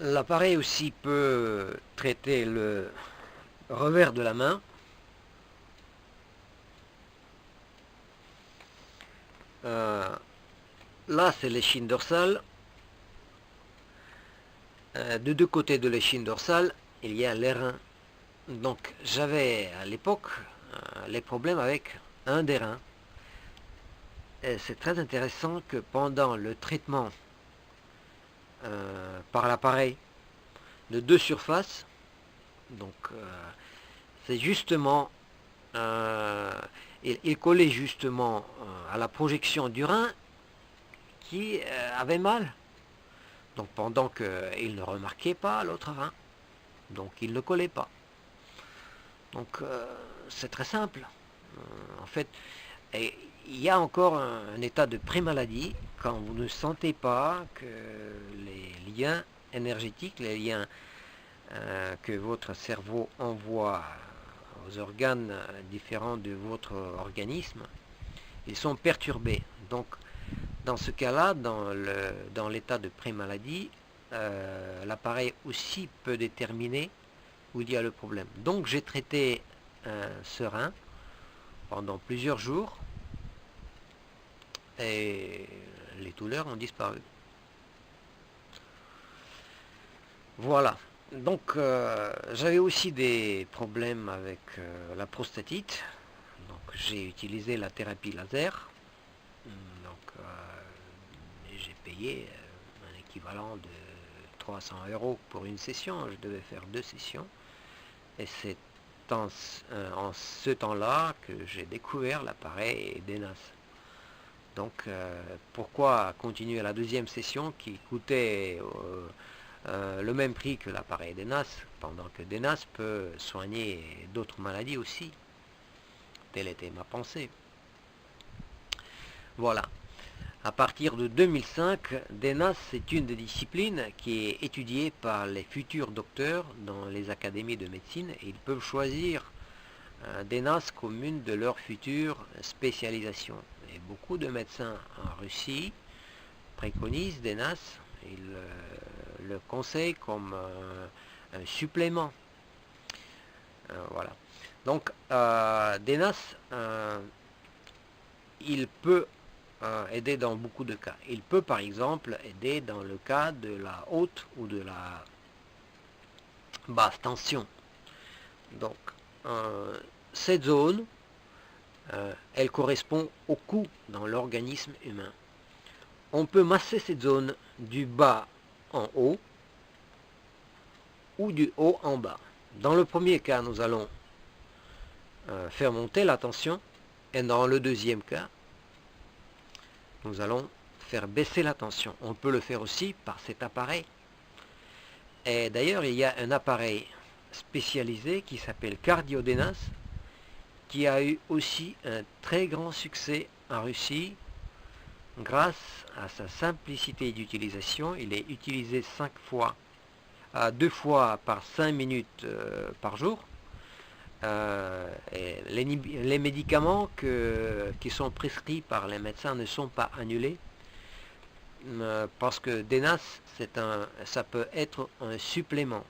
L'appareil aussi peut traiter le revers de la main. Euh, Là, c'est l'échine dorsale. De deux côtés de l'échine dorsale, il y a les reins. Donc, j'avais à l'époque les problèmes avec un des reins. Et c'est très intéressant que pendant le traitement par l'appareil de deux surfaces, donc c'est justement, euh, il collait justement à la projection du rein qui avait mal. Donc pendant qu'il ne remarquait pas l'autre rein, donc il ne collait pas. Donc c'est très simple. En fait, et il y a encore un état de pré-maladie quand vous ne sentez pas que les liens énergétiques, les liens que votre cerveau envoie aux organes différents de votre organisme, ils sont perturbés. Donc, dans ce cas-là, dans l'état de pré-maladie, l'appareil aussi peut déterminer où il y a le problème. Donc, j'ai traité ce rein pendant plusieurs jours et les douleurs ont disparu. Voilà. Donc, j'avais aussi des problèmes avec la prostatite. Donc, j'ai utilisé la thérapie laser. Donc, j'ai payé un équivalent de 300 € pour une session. Je devais faire 2 sessions. Et c'est en ce temps-là que j'ai découvert l'appareil DENAS. Donc, pourquoi continuer la deuxième session qui coûtait le même prix que l'appareil DENAS, pendant que DENAS peut soigner d'autres maladies aussi. Telle était ma pensée. Voilà. À partir de 2005, DENAS est une des disciplines qui est étudiée par les futurs docteurs dans les académies de médecine et ils peuvent choisir DENAS comme une de leurs futures spécialisations. Et beaucoup de médecins en Russie préconisent DENAS, ils le conseillent comme un supplément. Voilà. Donc, DENAS, il peut aider dans beaucoup de cas. Il peut par exemple aider dans le cas de la haute ou de la basse tension. Donc, cette zone, elle correspond au cou dans l'organisme humain. On peut masser cette zone du bas en haut ou du haut en bas. Dans le premier cas, nous allons faire monter la tension et dans le deuxième cas, nous allons faire baisser la tension. On peut le faire aussi par cet appareil. Et d'ailleurs, il y a un appareil spécialisé qui s'appelle CardioDENAS qui a eu aussi un très grand succès en Russie grâce à sa simplicité d'utilisation. Il est utilisé 2 fois par 5 minutes par jour. Et les médicaments qui sont prescrits par les médecins ne sont pas annulés parce que DENAS, ça peut être un supplément.